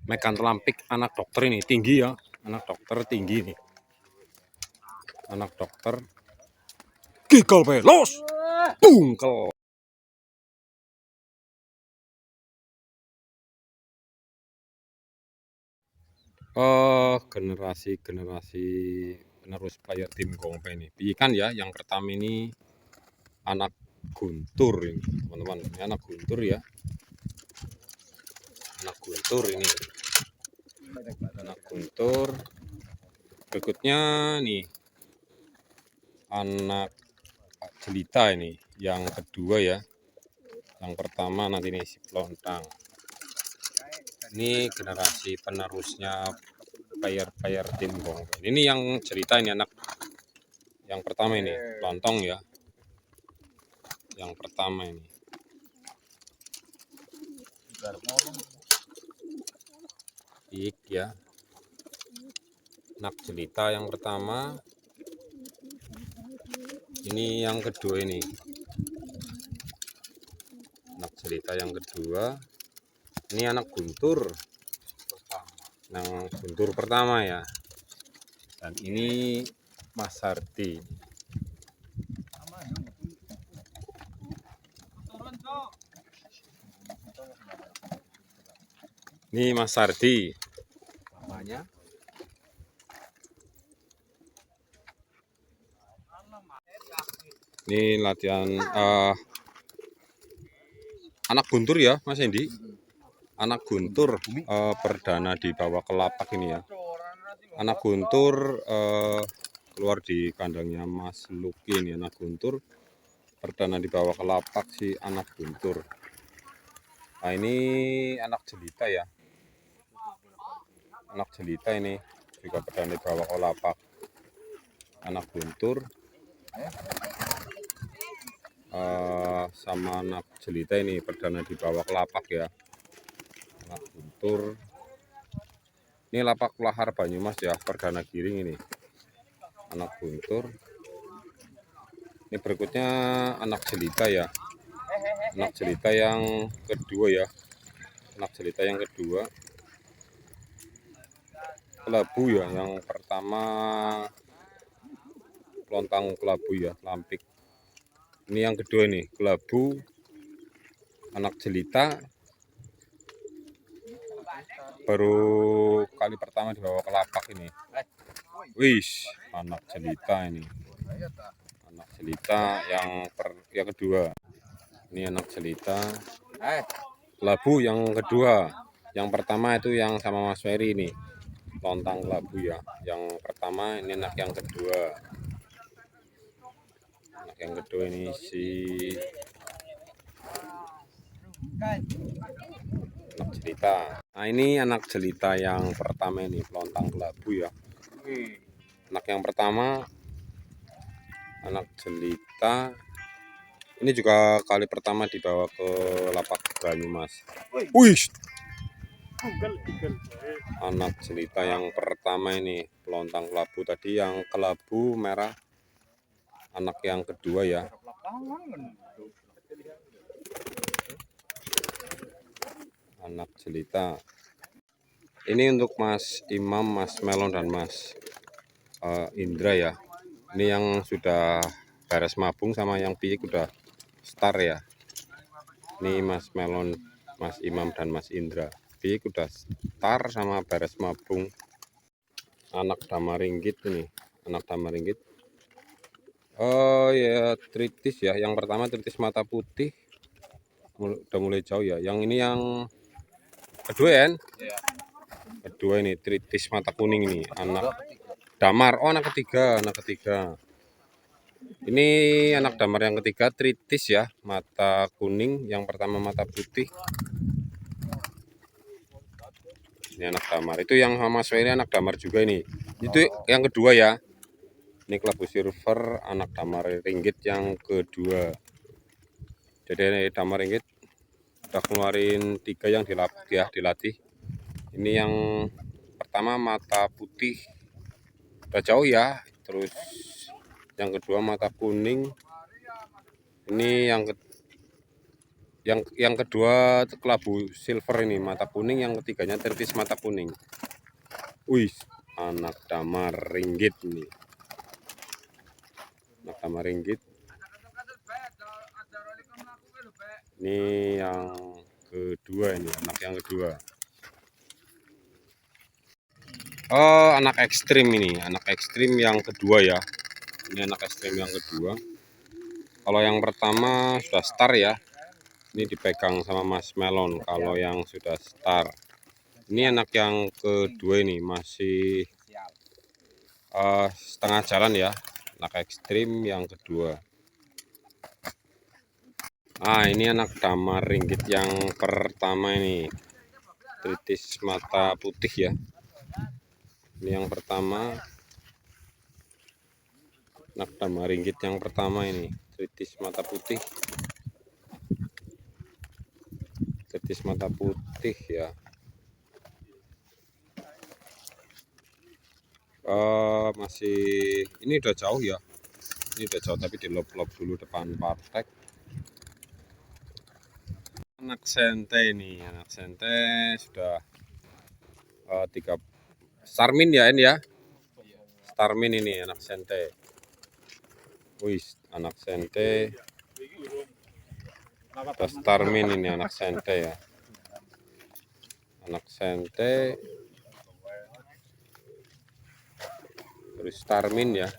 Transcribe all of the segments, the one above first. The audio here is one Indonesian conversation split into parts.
Mekan lampik anak dokter ini tinggi ya, anak dokter tinggi nih, anak dokter gigal pelos bungkel. Generasi penerus player tim Gongpe ini. Kan ya, yang pertama ini anak Guntur ini, teman-teman. Ini anak Guntur ya. Anak Guntur ini. Anak Guntur. Berikutnya nih anak Jelita ini, yang kedua ya. Yang pertama nanti ini si Pelontang. Ini generasi penerusnya player tim Gongpe. Ini yang cerita ini anak yang pertama ini, Lontong ya. Yang pertama ini. Ik ya. Anak Jelita yang pertama. Ini yang kedua ini. Anak Jelita yang kedua. Ini anak Guntur. Yang Guntur pertama ya. Dan ini Mas Hardi. Ini Mas Hardi. Namanya. Ini latihan anak Guntur ya, Mas Hendy. Anak Guntur perdana di bawah kelapak ini ya. Anak Guntur keluar di kandangnya Mas Luki ini. Anak Guntur perdana di bawah kelapak si anak Guntur. Nah ini anak Jelita ya. Anak Jelita ini juga perdana di bawah kelapak. Anak Guntur sama anak Jelita ini perdana di bawah kelapak ya. Anak Guntur. Ini lapak lahar Banyumas ya, perdana giring ini. Anak Guntur. Ini berikutnya anak Jelita ya. Anak Jelita yang kedua ya. Anak Jelita yang kedua. Kelabu ya, yang pertama Lontang kelabu ya, lampik. Ini yang kedua nih, kelabu anak Jelita. Baru kali pertama di bawah kelapak ini. Wis, anak Jelita ini. Anak Jelita yang kedua. Ini anak Jelita. Kelabu yang kedua. Yang pertama itu yang sama Mas Ferry ini. Lontang kelabu ya. Yang pertama ini anak yang kedua. Anak yang kedua ini si anak Jelita. Nah ini anak Jelita yang pertama ini, Lontang kelabu ya. Anak yang pertama anak Jelita. Ini juga kali pertama dibawa ke lapak Banyumas. Wih. Anak Jelita yang pertama ini, Lontang kelabu tadi yang kelabu merah. Anak yang kedua ya. Anak Jelita. Ini untuk Mas Imam, Mas Melon dan Mas Indra ya. Ini yang sudah beres mabung sama yang piik udah start ya. Ini Mas Melon, Mas Imam dan Mas Indra. Piik udah start sama beres mabung. Anak Damaringgit ini, anak Damaringgit. Oh ya, tritis ya. Yang pertama tritis mata putih. Udah mulai jauh ya. Yang ini yang kedua ya. Kedua ini tritis mata kuning ini, anak Damar. Oh, anak ketiga, Ini anak Damar yang ketiga, tritis ya, mata kuning. Yang pertama mata putih. Ini anak Damar. Itu yang sama Sweri anak Damar juga ini. Itu yang kedua ya. Ini kelabu silver anak Damar ringgit yang kedua. Jadi Damar ringgit udah keluarin 3 yang dilatih. Ini yang pertama mata putih. Udah jauh ya. Terus yang kedua mata kuning. Ini yang Yang kedua kelabu silver ini mata kuning, yang ketiganya tritis mata kuning. Wih, anak damar ringgit ini. Anak damar ringgit. Ini yang kedua, ini anak yang kedua. Oh, anak ekstrim ini, anak ekstrim yang kedua ya. Ini anak ekstrim yang kedua. Kalau yang pertama sudah star ya. Ini dipegang sama Mas Melon. Kalau yang sudah star, ini anak yang kedua ini masih setengah jalan ya. Anak ekstrim yang kedua. Ah, ini anak damar ringgit yang pertama ini, tritis mata putih ya. Ini yang pertama, anak damar ringgit yang pertama ini, tritis mata putih. Tritis mata putih ya. Masih ini udah jauh ya. Ini udah jauh tapi di lob-lob dulu depan partek. Anak sente ini, anak sente sudah 3 Starmin ya ini ya. Starmin ini anak sente. Wih, anak sente. Ada Starmin ini anak sente ya. Anak sente. Terus Starmin ya.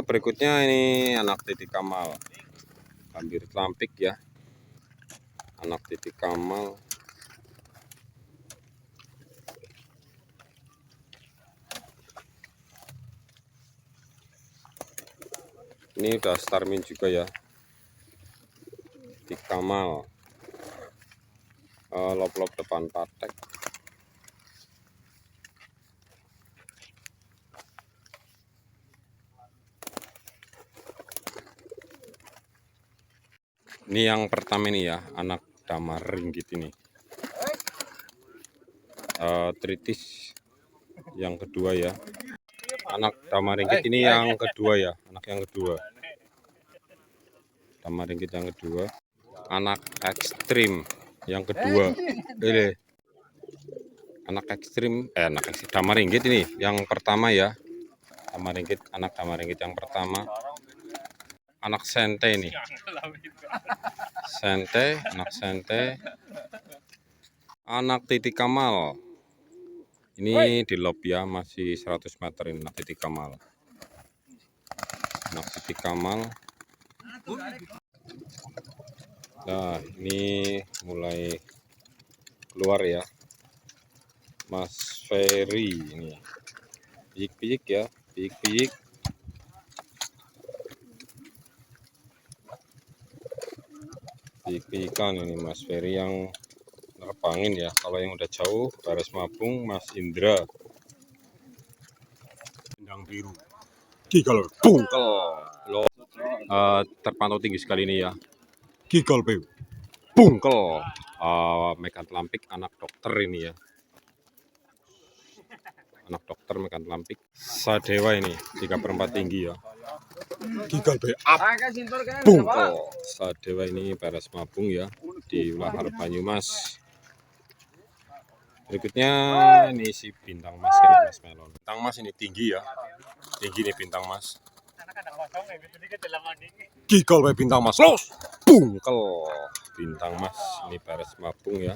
Berikutnya ini anak titik kamal. Hampir telampik ya. Anak titik kamal. Ini udah Starmin juga ya. Titik kamal. Lob-lob depan patek. Ini yang pertama ini ya, anak damar ringgit ini. Tritis yang kedua ya. Anak damar ringgit ini yang kedua ya, anak yang kedua. Damar ringgit yang kedua. Anak ekstrim yang kedua. Ini anak ekstrim, damar ringgit ini yang pertama ya. Damar ringgit, anak damar ringgit yang pertama. Anak sente ini. Sente, anak sente. Anak titik kamal. Ini di lob ya, masih 100 meter ini anak titik kamal. Anak titik kamal. Nah, ini mulai keluar ya. Mas Ferry ini. Piyik-piyik ya, piyik-piyik. Piyik-piyikan ini Mas Ferry yang nerbangin ya. Kalau yang udah jauh baris mabung Mas Indra. Bintang biru. Gigal bungkel. Terpantau tinggi sekali ini ya. Gigal bungkel. Mekan telampik anak dokter ini ya. Anak dokter mekan telampik. Sadewa ini 3/4 tinggi ya. Gigal up. Bungkel. Sadewa ini baris mabung ya di Lahar Banyumas. Berikutnya ini si bintang mas ya, Mas Melon. Bintang mas ini tinggi ya. Tinggi nih bintang mas. Gigal bintang mas. Los. Bungkel. Bintang mas ini baris mabung ya.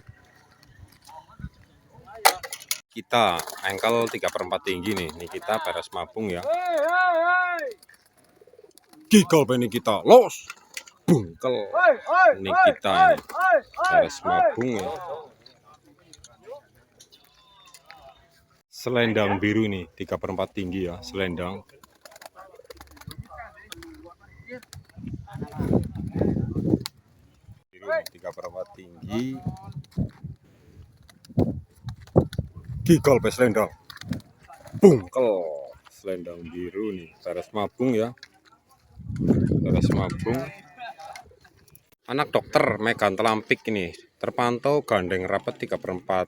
Kita engkel 3/4 tinggi nih. Ini kita baris mabung ya. Gigal ini kita. Los. Bungkel. Ini kita ini baris mabung ya. Selendang biru nih 3/4 tinggi ya, selendang. Biru nih 3/4 tinggi. Gigal selendang. Bungkel. Selendang biru nih, baris mabung ya. Baris mabung. Anak dokter mekan telampik ini terpantau gandeng rapat 3/4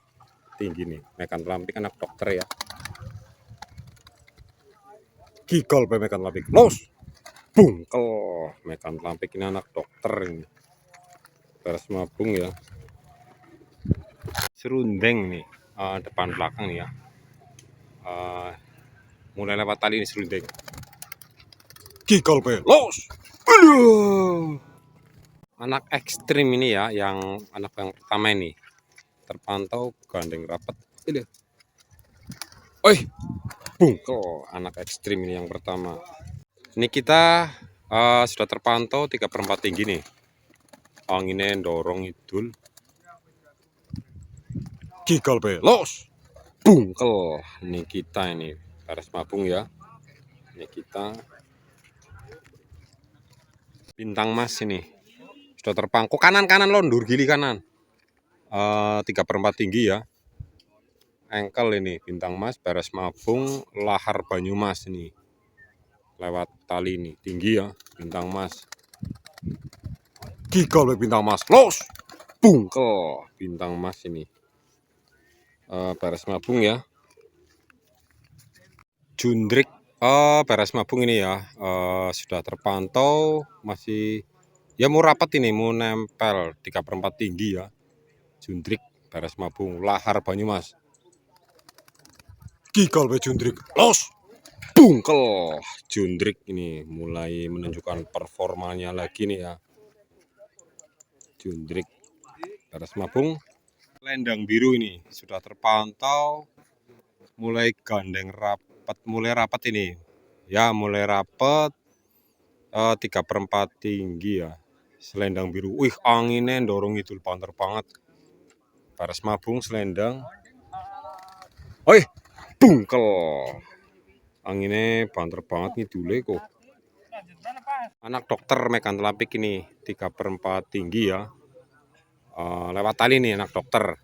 tinggi nih, mekan telampik anak dokter ya. Gigal mekan telampik. Los. bungkel. Mekan Lampik ini anak dokter ini, beres mabung ya. Serundeng nih, depan belakang nih ya. Mulai lewat tali ini serundeng. Gigol pelos. Aduh. Anak ekstrim ini ya, yang anak yang pertama ini terpantau gandeng rapat. Ini, oi, bungkel. Anak ekstrim ini yang pertama. Ini kita sudah terpantau 3/4 tinggi nih. Anginnya dorong idul. Gigol pelos. Bungkel. Ini kita ini beres mabung ya. Ini kita bintang mas ini sudah terpangku kanan londur gili kanan 3/4 tinggi ya, engkel ini bintang mas beres mabung lahar Banyumas ini lewat tali ini tinggi ya bintang mas. Gigol bintang mas los bungkel bintang mas ini beres mabung ya. Jundrik beres mabung ini ya, sudah terpantau masih ya mau rapat ini, mau nempel 3/4 tinggi ya. Jundrik beres mabung lahar Banyumas. Gigol be Jundrik los bungkel. Jundrik ini mulai menunjukkan performanya lagi nih ya. Jundrik beres mabung. Lendang biru ini sudah terpantau mulai gandeng rapat, mulai rapat ini ya, mulai rapat 3/4 tinggi ya. Selendang biru, wih anginnya dorong itu panter banget. Beres mabung selendang, oi bungkel. Anginnya banter banget nih dulu kok. Anak dokter Mekan Lampik ini 3/4 tinggi ya. Lewat tali nih anak dokter.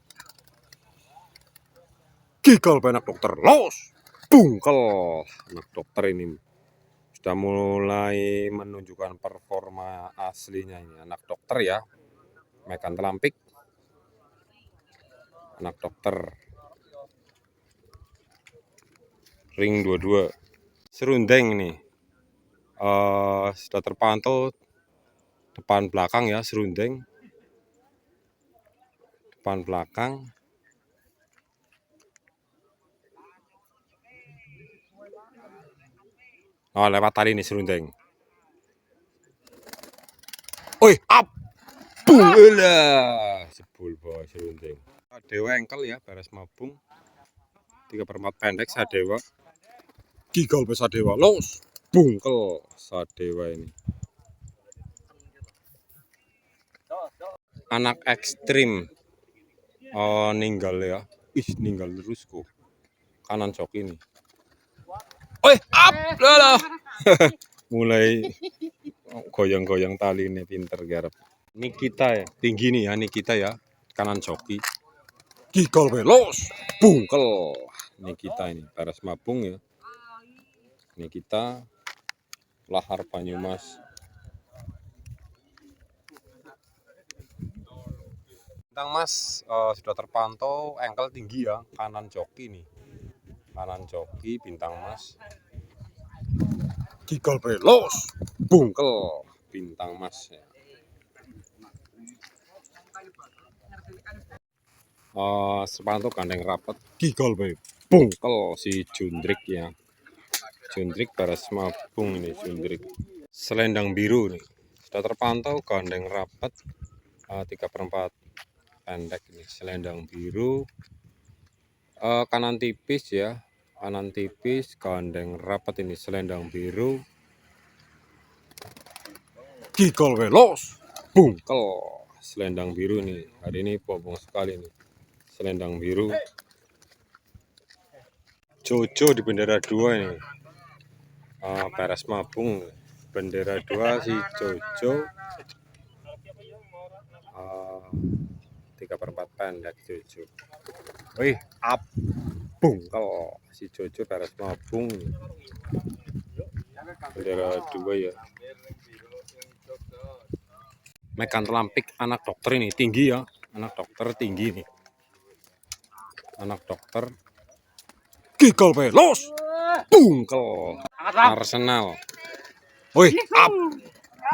Gigol anak dokter los bungkel. Anak dokter ini sudah mulai menunjukkan performa aslinya ini anak dokter ya. Mekan Lampik anak dokter ring 22 serundeng ini sudah terpantau depan belakang ya, serundeng depan belakang. Lewat tali ini serundeng. Oi up bung elah sebul bawa serundeng. Sadewa engkel ya beres mabung 3/4 pendek sadewa. Gigol be sadewa los bungkel sadewa ini. Anak ekstrim ninggal ya, ninggal terus kok kanan cok ini. Oi up lah mulai goyang-goyang tali ini pinter garap. Ini kita ya tinggi nih ya, ini kita ya kanan joki. Gigol belos bungkel. Ini kita ini beres mabung ya. Ini kita lahar Banyumas. Bintang mas sudah terpantau engkel tinggi ya, kanan joki nih. Kanan joki bintang mas. Gigol belos bungkel bintang mas ya. Sepantau gandeng rapat gigol be bungkel si Jundrik ya. Jundrik beres mabung ini Jundrik. Selendang biru nih sudah terpantau gandeng rapat 3/4 pendek ini selendang biru kanan tipis ya, kanan tipis gandeng rapat ini selendang biru. Gigol velos bungkel selendang biru nih hari ini bombong sekali nih selendang biru. Jojo di bendera 2 ini beres mabung bendera 2 si Jojo 3/4 pendek Jojo. Wih up bungkel si Jojo beres mabung bendera 2 ya. Mekan Lampik anak dokter ini tinggi ya, anak dokter tinggi nih, anak dokter. Gigol velos bungkel Arsenal Wih, up,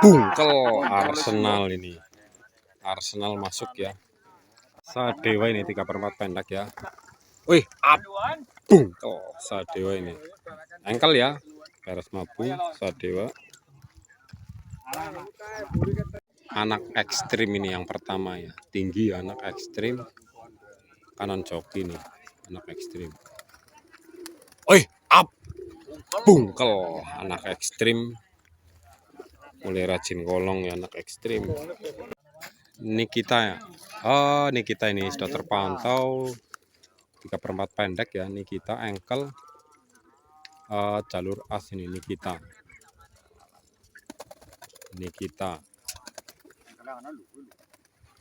bungkel Arsenal ini. Arsenal masuk ya. Sadewa ini 3/4 pendek ya. Wih, up, bungkel Sadewa ini. Engkel ya, beres mabung Sadewa. Anak ekstrim ini yang pertama ya, tinggi anak ekstrim, kanan joki nih, anak ekstrim. Wih, up, bungkel anak ekstrim, mulai rajin kolong ya anak ekstrim. Nikita ya, oh Nikita ini sudah terpantau 3/4 pendek ya, Nikita engkel, jalur as ini Nikita.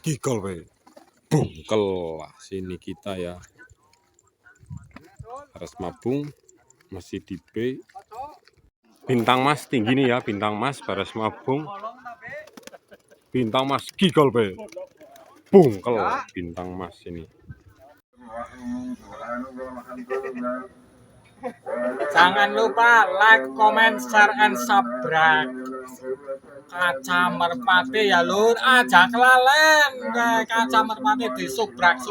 Gigol we, bungkel si Nikita ya. Harus mabung masih di B. Bintang Mas tinggi nih ya, Bintang Mas baris mabung. Bintang Mas gigol be, bungkel Bintang Mas ini. Jangan lupa like, comment, share, and subscribe. Kaca merpati ya lur, aja kelalen kaca merpati di subscribe.